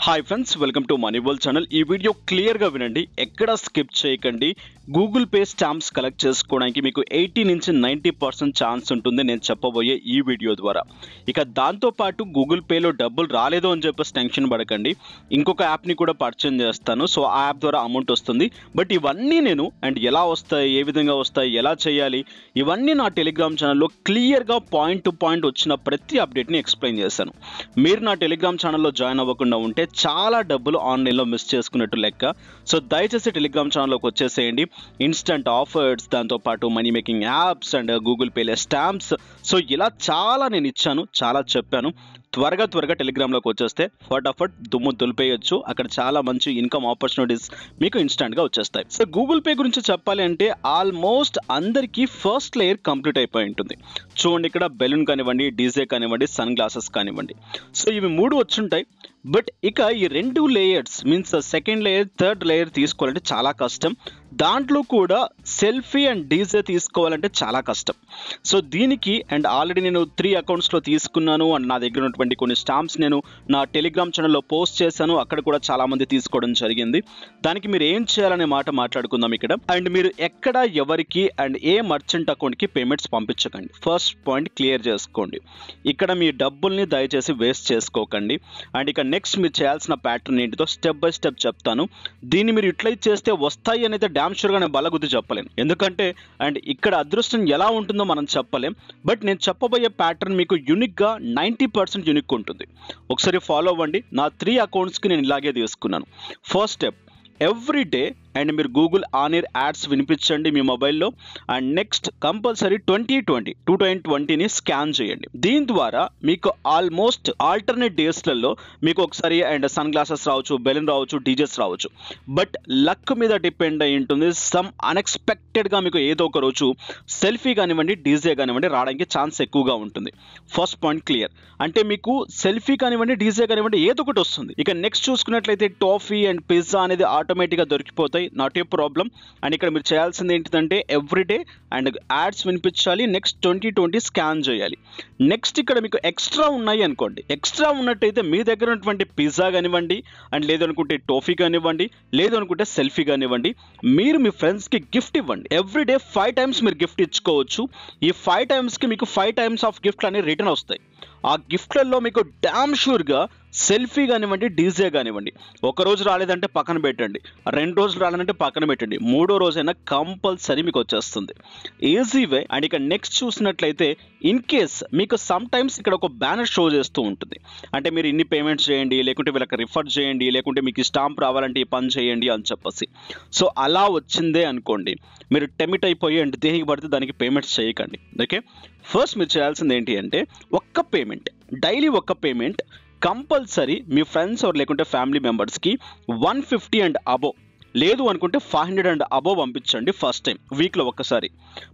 Hi friends, welcome to మనీబోల్ channel. ఈ video క్లియర్గా వినండి, ఎక్కడ స్కిప్ చేయకండి. గూగుల్ పే స్టాంప్స్ కలెక్ట్ చేసుకోవడానికి మీకు 80 నుంచి 90% ఛాన్స్ ఉంటుంది నేను చెప్పబోయే ఈ వీడియో ద్వారా. ఇక దాంతోపాటు గూగుల్ పేలో డబ్బులు రాలేదు అని చెప్పేసి టెన్షన్ పడకండి, ఇంకొక యాప్ని కూడా పర్చేజ్ చేస్తాను. సో ఆ యాప్ ద్వారా అమౌంట్ వస్తుంది. బట్ ఇవన్నీ నేను ఎలా వస్తాయి, ఏ విధంగా వస్తాయి, ఎలా చేయాలి, ఇవన్నీ నా టెలిగ్రామ్ ఛానల్లో క్లియర్గా పాయింట్ టు పాయింట్ వచ్చిన ప్రతి అప్డేట్ని ఎక్స్ప్లెయిన్ చేశాను. మీరు నా టెలిగ్రామ్ ఛానల్లో జాయిన్ అవ్వకుండా ఉంటే చాలా డబ్బులు ఆన్లైన్లో మిస్ చేసుకున్నట్టు లెక్క. సో దయచేసి టెలిగ్రామ్ ఛానల్లోకి వచ్చేసేయండి. ఇన్స్టంట్ ఆఫర్స్, దాంతోపాటు money making apps and Google పేలో స్టాంప్స్, సో ఇలా చాలా నేను ఇచ్చాను, చాలా చెప్పాను. త్వరగా టెలిగ్రామ్లోకి వచ్చేస్తే ఫటాఫట్ దుమ్ము దులిపేయచ్చు. అక్కడ చాలా మంచి ఇన్కమ్ ఆపర్చునిటీస్ మీకు ఇన్స్టెంట్గా వచ్చేస్తాయి. సో గూగుల్ పే గురించి చెప్పాలి అంటే ఆల్మోస్ట్ అందరికీ ఫస్ట్ లేయర్ కంప్లీట్ అయిపోయి ఉంటుంది. చూడండి, ఇక్కడ బెలూన్ కానివ్వండి, డీజే కానివ్వండి, సన్ గ్లాసెస్ కానివ్వండి, సో ఇవి 3 వచ్చుంటాయి. బట్ ఇక ఈ 2 layers means second layer, third layer తీసుకోవాలంటే చాలా కష్టం. దాంట్లో కూడా సెల్ఫీ అండ్ డీజే తీసుకోవాలంటే చాలా కష్టం. సో దీనికి అండ్ ఆల్రెడీ నేను 3 అకౌంట్స్లో తీసుకున్నాను అండ్ నా దగ్గర ఉన్నటువంటి కొన్ని స్టాంప్స్ నేను నా టెలిగ్రామ్ ఛానల్లో పోస్ట్ చేశాను. అక్కడ కూడా చాలామంది తీసుకోవడం జరిగింది. దానికి మీరు ఏం చేయాలనే మాట మాట్లాడుకుందాం ఇక్కడ. అండ్ మీరు ఎక్కడ, ఎవరికి అండ్ ఏ మర్చెంట్ అకౌంట్కి పేమెంట్స్ పంపించకండి. ఫస్ట్ పాయింట్ క్లియర్ చేసుకోండి. ఇక్కడ మీ డబ్బుల్ని దయచేసి వేస్ట్ చేసుకోకండి. అండ్ ఇక నెక్స్ట్ మీరు చేయాల్సిన ప్యాటర్న్ ఏంటిదో స్టెప్ బై స్టెప్ చెప్తాను. దీన్ని మీరు యూటిలైజ్ చేస్తే వస్తాయి అనేది డ్యామ్ షూర్గా నేను బలగుద్ది చెప్పలేను, ఎందుకంటే అండ్ ఇక్కడ అదృష్టం ఎలా ఉంటుందో మనం చెప్పలేం. బట్ నేను చెప్పబోయే ప్యాటర్న్ మీకు యూనిక్గా 90% యూనిక్ ఉంటుంది. ఒకసారి ఫాలో అవ్వండి. నా 3 అకౌంట్స్కి నేను ఇలాగే తీసుకున్నాను. First step, every day and మీరు గూగుల్ ఆన్ ఎయిర్ యాడ్స్ వినిపించండి మీ మొబైల్లో. అండ్ నెక్స్ట్ కంపల్సరీ 2020ని స్కాన్ చేయండి. దీని ద్వారా మీకు ఆల్మోస్ట్ ఆల్టర్నేట్ డేస్లలో మీకు ఒకసారి అండ్ సన్ గ్లాసెస్ రావచ్చు, బెలూన్ రావచ్చు, డీజెస్ రావచ్చు. బట్ లక్ మీద డిపెండ్ అయి ఉంటుంది. సమ్ అన్ఎక్స్పెక్టెడ్గా మీకు ఏదో ఒక రోజు సెల్ఫీ కానివ్వండి, డీజే కానివ్వండి రావడానికి ఛాన్స్ ఎక్కువగా ఉంటుంది. First point clear. అంటే మీకు సెల్ఫీ కానివ్వండి, డీజే కానివ్వండి ఏదో ఒకటి వస్తుంది. ఇక నెక్స్ట్ చూసుకున్నట్లయితే టాఫీ అండ్ పిజ్జా అనేది ఆటోమేటిక్గా దొరికిపోతాయి, నాట్ ఏ ప్రాబ్లం. అండ్ ఇక్కడ మీరు చేయాల్సింది ఏంటిదంటే ఎవ్రీడే అండ్ యాడ్స్ వినిపించాలి. నెక్స్ట్ 2020 స్కాన్ చేయాలి. నెక్స్ట్ ఇక్కడ మీకు ఎక్స్ట్రా ఉన్నాయి అనుకోండి, ఎక్స్ట్రా ఉన్నట్టయితే మీ దగ్గర ఉన్నటువంటి పిజ్జా కానివ్వండి అండ్ లేదనుకుంటే టోఫీ కానివ్వండి, లేదనుకుంటే సెల్ఫీ కానివ్వండి, మీరు మీ ఫ్రెండ్స్కి గిఫ్ట్ ఇవ్వండి. ఎవ్రీడే 5 టైమ్స్ మీరు గిఫ్ట్ ఇచ్చుకోవచ్చు. ఈ 5 టైమ్స్కి మీకు 5 టైమ్స్ ఆఫ్ గిఫ్ట్లు అనేవి రిటర్న్ వస్తాయి. ఆ గిఫ్ట్లలో మీకు డ్యామ్ షూర్గా సెల్ఫీ కానివ్వండి, డీజే కానివ్వండి, ఒక రోజు రాలేదంటే పక్కన పెట్టండి, 2 రోజులు రాలేదంటే పక్కన పెట్టండి, 3వ రోజైనా కంపల్సరీ మీకు వచ్చేస్తుంది. Easy way. అండ్ ఇక నెక్స్ట్ చూసినట్లయితే ఇన్ కేస్ మీకు సమ్ టైమ్స్ ఇక్కడ ఒక బ్యానర్ షో చేస్తూ ఉంటుంది. అంటే మీరు ఇన్ని పేమెంట్స్ చేయండి, లేకుంటే వీళ్ళకి రిఫర్ చేయండి, లేకుంటే మీకు ఈ స్టాంప్ రావాలంటే ఈ పని చేయండి అని చెప్పేసి. సో అలా వచ్చిందే అనుకోండి, మీరు టెమిట్ అయిపోయి అంటే దేనికి పడితే దానికి పేమెంట్స్ చేయకండి. ఓకే, ఫస్ట్ మీరు చేయాల్సింది ఏంటి అంటే ఒక్క పేమెంట్, డైలీ ఒక్క పేమెంట్ కంపల్సరీ మీ ఫ్రెండ్స్ లేకుంటే ఫ్యామిలీ మెంబర్స్కి 150 అండ్ అబోవ్, లేదు అనుకుంటే 500 అండ్ అబోవ్ పంపించండి. ఫస్ట్ టైం వీక్లో ఒక్కసారి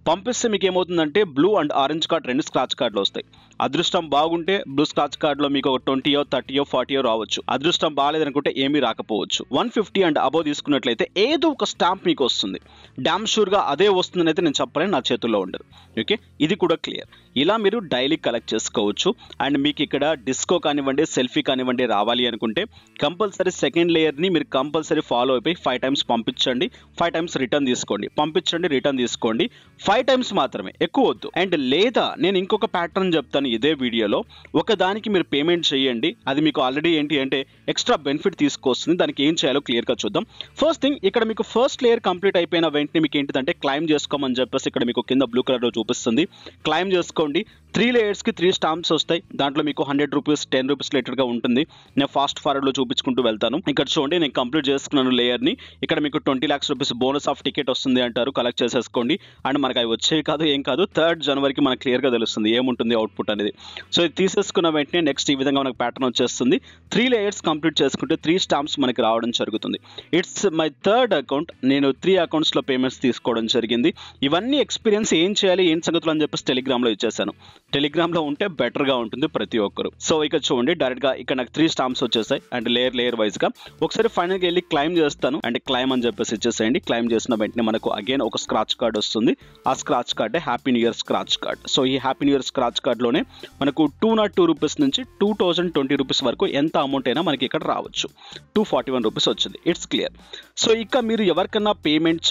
పంపిస్తే మీకు ఏమవుతుందంటే blue and orange card 2 scratch కార్డులు వస్తాయి. అదృష్టం బాగుంటే బ్లూ స్క్రాచ్ కార్డులో మీకు ఒక 20, 30, 40 రావచ్చు. అదృష్టం బాగాలేదనుకుంటే ఏమీ రాకపోవచ్చు. 150 అండ్ అబోవ్ తీసుకున్నట్లయితే ఏదో ఒక స్టాంప్ మీకు వస్తుంది. డ్యామ్ షూర్గా అదే వస్తుందని అయితే నేను చెప్పలేను, నా చేతుల్లో ఉండదు. ఓకే, ఇది కూడా క్లియర్. ఇలా మీరు డైలీ కలెక్ట్ చేసుకోవచ్చు. అండ్ మీకు ఇక్కడ డిస్కో కానివ్వండి, సెల్ఫీ కానివ్వండి రావాలి అనుకుంటే కంపల్సరీ సెకండ్ లేయర్ని మీరు కంపల్సరీ ఫాలో అయిపోయి 5 టైమ్స్ పంపించండి, 5 టైమ్స్ రిటర్న్ తీసుకోండి, పంపించండి, రిటర్న్ తీసుకోండి. 5 టైమ్స్ మాత్రమే, ఎక్కువ వద్దు. అండ్ లేదా నేను ఇంకొక ప్యాటర్న్ చెప్తాను ఇదే వీడియోలో. ఒకదానికి మీరు పేమెంట్ చేయండి, అది మీకు ఆల్రెడీ ఏంటి అంటే ఎక్స్ట్రా బెనిఫిట్ తీసుకొస్తుంది. దానికి ఏం చేయాలో క్లియర్గా చూద్దాం. ఫస్ట్ థింగ్, ఇక్కడ మీకు ఫస్ట్ లేయర్ కంప్లీట్ అయిపోయిన వెంటనే మీకు ఏంటిదంటే క్లైమ్ చేసుకోమని చెప్పేసి ఇక్కడ మీకు కింద బ్లూ కలర్లో చూపిస్తుంది. క్లైమ్ చేసుకోండి. 3 లేయర్స్కి 3 స్టాంప్స్ వస్తాయి. దాంట్లో మీకు 100 రూపీస్, 10 రూపీస్ రిలేటెడ్గా ఉంటుంది. నేను ఫాస్ట్ ఫార్వర్డ్లో చూపించుకుంటూ వెళ్తాను. ఇక్కడ చూడండి, నేను కంప్లీట్ చేసుకున్నాను లేయర్ని. ఇక్కడ మీకు 20 lakhs rupees bonus of ticket వస్తుంది అంటారు, కలెక్ట్ చేసేసుకోండి. అండ్ మనకు అవి వచ్చేవి కాదు, ఏం కాదు. 3rd జనవరికి మనకు క్లియర్గా తెలుస్తుంది ఏముంటుంది అవుట్పుట్ అనేది. సో ఇది తీసేసుకున్న వెంటనే నెక్స్ట్ ఈ విధంగా మనకు ప్యాటర్న్ వచ్చేస్తుంది. 3 లేయర్స్ కంప్లీట్ చేసుకుంటే 3 స్టాంప్స్ మనకి రావడం జరుగుతుంది. It's my 3rd account. నేను 3 అకౌంట్స్లో పేమెంట్స్ తీసుకోవడం జరిగింది. ఇవన్నీ ఎక్స్పీరియన్స్ ఏం చేయాలి, ఏం సంగతులు అని చెప్పేసి టెలిగ్రామ్లో ఇచ్చేసాను. టెలిగ్రామ్లో ఉంటే బెటర్గా ఉంటుంది ప్రతి ఒక్కరు. సో ఇక చూడండి డైరెక్ట్గా ఇక్కడ నాకు 3 స్టాంప్స్ వచ్చేసాయి అండ్ లేయర్ వైజ్గా. ఒకసారి ఫైనల్గా వెళ్ళి క్లైమ్ చేస్తాను అండ్ క్లైమ్ అని చెప్పేసి ఇచ్చేసేయండి. క్లైమ్ చేసిన వెంటనే మనకు అగైన్ ఒక స్క్రాచ్ కార్డ్ వస్తుంది. ఆ స్క్రాచ్ కార్డే happy new year scratch card. So ఈ హ్యాపీ న్యూ ఇయర్ స్క్రాచ్ కార్డ్లోనే మనకు 202 రూపీస్ నుంచి 2020 రూపీస్ వరకు ఎంత అమౌంట్ అయినా మనకి ఇక్కడ రావచ్చు. 241 రూపీస్ వచ్చింది. It's clear. సో ఇక మీరు ఎవరికన్నా పేమెంట్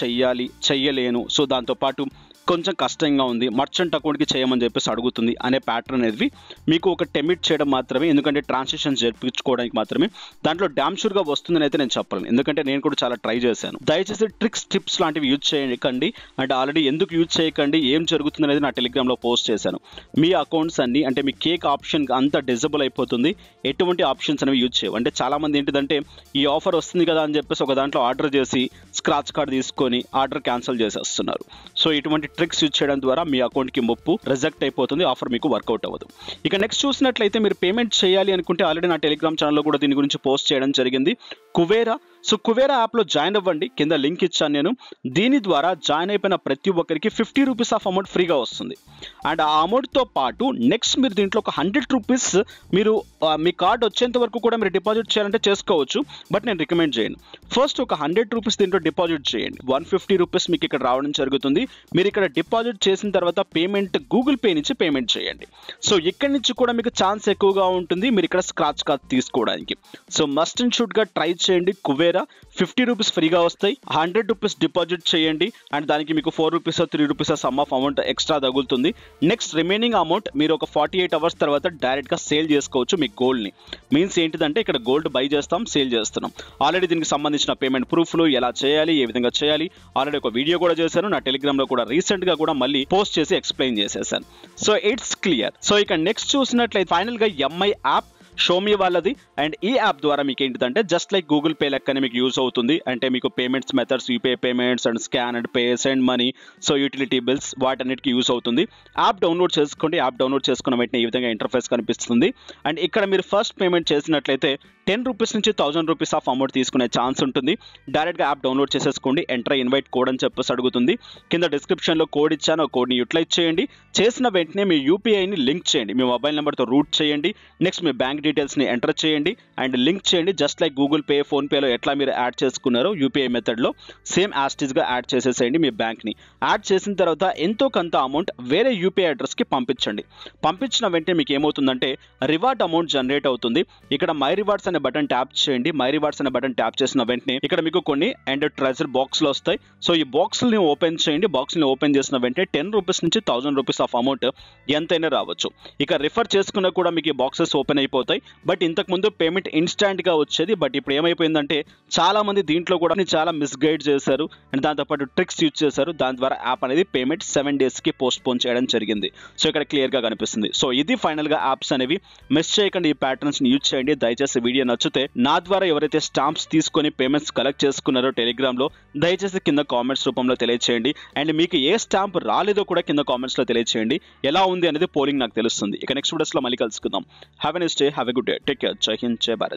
చెయ్యలేను, సో దాంతోపాటు కొంచెం కష్టంగా ఉంది, మర్చెంట్ అకౌంట్కి చేయమని చెప్పేసి అడుగుతుంది అనే ప్యాటర్న్ అనేది మీకు ఒక టెమిట్ చేయడం మాత్రమే, ఎందుకంటే ట్రాన్సాక్షన్ జరిపించుకోవడానికి మాత్రమే. దాంట్లో డ్యామ్ షూర్గా వస్తుందని అయితే నేను చెప్పలేను, ఎందుకంటే నేను కూడా చాలా ట్రై చేశాను. దయచేసి ట్రిక్స్ టిప్స్ లాంటివి యూజ్ చేయకండి. అంటే ఆల్రెడీ ఎందుకు యూజ్ చేయకండి, ఏం జరుగుతుంది అనేది నా టెలిగ్రామ్లో పోస్ట్ చేశాను. మీ అకౌంట్స్ అన్ని అంటే మీ కేక్ ఆప్షన్ అంతా డిజబుల్ అయిపోతుంది. ఎటువంటి ఆప్షన్స్ అనేవి యూజ్ చేయవు. అంటే చాలామంది ఏంటిదంటే ఈ ఆఫర్ వస్తుంది కదా అని చెప్పేసి ఒక దాంట్లో ఆర్డర్ చేసి స్క్రాచ్ కార్డ్ తీసుకొని ఆర్డర్ క్యాన్సిల్ చేసేస్తున్నారు. సో ఇటువంటి ట్రిక్స్ యూజ్ చేయడం ద్వారా మీ అకౌంట్కి ముప్పు, రిజెక్ట్ అయిపోతుంది, ఆఫర్ మీకు వర్కౌట్ అవ్వదు. ఇక నెక్స్ట్ చూసినట్లయితే మీరు పేమెంట్ చేయాలి అనుకుంటే ఆల్రెడీ నా టెలిగ్రామ్ ఛానల్లో కూడా దీని గురించి పోస్ట్ చేయడం జరిగింది. కువేరా. సో కువేరా యాప్లో జాయిన్ అవ్వండి, కింద లింక్ ఇచ్చాను నేను. దీని ద్వారా జాయిన్ అయిపోయిన ప్రతి ఒక్కరికి 50 రూపీస్ ఆఫ్ అమౌంట్ ఫ్రీగా వస్తుంది. అండ్ ఆ అమౌంట్తో పాటు నెక్స్ట్ మీరు దీంట్లో ఒక 100 రూపీస్ మీరు మీ కార్డ్ వచ్చేంత వరకు కూడా మీరు డిపాజిట్ చేయాలంటే చేసుకోవచ్చు, బట్ నేను రికమెండ్ చేయను. ఫస్ట్ ఒక 100 రూపీస్ దీంట్లో డిపాజిట్ చేయండి. 150 రూపీస్ మీకు ఇక్కడ రావడం జరుగుతుంది. మీరు ఇక్కడ డిపాజిట్ చేసిన తర్వాత పేమెంట్ గూగుల్ పే నుంచి పేమెంట్ చేయండి. సో ఇక్కడి నుంచి కూడా మీకు ఛాన్స్ ఎక్కువగా ఉంటుంది మీరు ఇక్కడ స్క్రాచ్ కార్డ్ తీసుకోవడానికి. సో మస్ట్ అండ్ షుడ్గా ట్రై చేయండి. కువేరా 50 రూపీస్ ఫ్రీగా వస్తాయి. 100 రూపీస్ డిపాజిట్ చేయండి అండ్ దానికి మీకు 4 rupees 3 rupees some of amount extra తగులుతుంది. నెక్స్ట్ రిమైనింగ్ అమౌంట్ మీరు ఒక 48 అవర్స్ తర్వాత డైరెక్ట్గా సేల్ చేసుకోవచ్చు మీ గోల్డ్ని. మీన్స్ ఏంటిదంటే ఇక్కడ గోల్డ్ బై చేస్తాం, సేల్ చేస్తున్నాం. ఆల్రెడీ దీనికి సంబంధించిన పేమెంట్ ప్రూఫ్లు ఎలా చేయాలి, ఏ విధంగా చేయాలి ఆల్రెడీ ఒక వీడియో కూడా చేశాను. నా టెలిగ్రామ్లో కూడా రీసెంట్గా కూడా మళ్ళీ పోస్ట్ చేసి ఎక్స్ప్లెయిన్ చేసేసాను. So it's clear. సో ఇక నెక్స్ట్ చూసినట్లయితే ఫైనల్గా ఎంఐ యాప్ షోమీ వాళ్ళది. అండ్ ఈ యాప్ ద్వారా మీకు ఏంటిదంటే జస్ట్ లైక్ గూగుల్ పే లెక్కనే మీకు యూజ్ అవుతుంది. అంటే మీకు payments methods, UPI payments and scan and pay, send money, so utility bills వాటన్నిటికీ యూజ్ అవుతుంది. యాప్ డౌన్లోడ్ చేసుకోండి. యాప్ డౌన్లోడ్ చేసుకున్న వెంటనే ఈ విధంగా ఇంటర్ఫేస్ కనిపిస్తుంది. అండ్ ఇక్కడ మీరు ఫస్ట్ పేమెంట్ చేసినట్లయితే 10 రూపీస్ నుంచి 1000 రూపీస్ ఆఫ్ అమౌంట్ తీసుకునే ఛాన్స్ ఉంటుంది. డైరెక్ట్గా యాప్ డౌన్లోడ్ చేసేసుకోండి. ఎంటర్ ఇన్వైట్ కోడ్ అని చెప్పేసి అడుగుతుంది. కింద డిస్క్రిప్షన్లో కోడ్ ఇచ్చాను, ఆ కోడ్ని యూటిలైజ్ చేయండి. చేసిన వెంటనే మీ యూపీఐని లింక్ చేయండి, మీ మొబైల్ నెంబర్తో రూట్ చేయండి. నెక్స్ట్ మీ బ్యాంక్ డీటెయిల్స్ని ఎంటర్ చేయండి అండ్ లింక్ చేయండి. జస్ట్ లైక్ గూగుల్ పే, ఫోన్పేలో ఎట్లా మీరు యాడ్ చేసుకున్నారో యూపీఐ మెథడ్లో సేమ్ యాస్టీస్గా యాడ్ చేసేసేయండి మీ బ్యాంక్ని. యాడ్ చేసిన తర్వాత ఎంతో కొంత అమౌంట్ వేరే యూపీఐ అడ్రస్కి పంపించండి. పంపించిన వెంటనే మీకు ఏమవుతుందంటే రివార్డ్ అమౌంట్ జనరేట్ అవుతుంది. ఇక్కడ మై రివార్డ్స్ అనే బటన్ ట్యాప్ చేయండి. మై రివార్డ్స్ అనే బటన్ ట్యాప్ చేసిన వెంటనే ఇక్కడ మీకు కొన్ని అండ్ ట్రెజర్ బాక్స్లు వస్తాయి. సో ఈ బాక్స్ని ఓపెన్ చేయండి. బాక్స్ని ఓపెన్ చేసిన వెంటనే 10 రూపీస్ నుంచి 1000 రూపీస్ ఆఫ్ అమౌంట్ ఎంతైనా రావచ్చు. ఇక రిఫర్ చేసుకున్నా కూడా మీకు ఈ బాక్సెస్ ఓపెన్ అయిపోతాయి. బట్ ఇంతకుముందు పేమెంట్ ఇన్స్టాంట్గా వచ్చేది. బట్ ఇప్పుడు ఏమైపోయిందంటే చాలా మంది దీంట్లో కూడా చాలా మిస్గైడ్ చేశారు అండ్ దాంతోపాటు ట్రిక్స్ యూజ్ చేశారు. దాని ద్వారా యాప్ అనేది పేమెంట్ 7 డేస్కి పోస్ట్ పోన్ చేయడం జరిగింది. సో ఇక్కడ క్లియర్గా కనిపిస్తుంది. సో ఇది ఫైనల్గా యాప్స్ అనేవి. మిస్ చేయకండి, ఈ ప్యాటర్న్స్ని యూజ్ చేయండి. దయచేసి వీడియో నచ్చితే నా ద్వారా ఎవరైతే స్టాంప్స్ తీసుకొని పేమెంట్స్ కలెక్ట్ చేసుకున్నారో టెలిగ్రామ్లో దయచేసి కింద కామెంట్స్ రూపంలో తెలియచేయండి. అండ్ మీకు ఏ స్టాంప్ రాలేదో కూడా కింద కామెంట్స్లో తెలియచేయండి. ఎలా ఉంది అనేది పోలింగ్ నాకు తెలుస్తుంది. ఇక నెక్స్ట్ వీడియోస్లో మళ్ళీ కలుసుకుందాం. Have a nice day, have a good day, take care, జై హింద్, జై భారత్.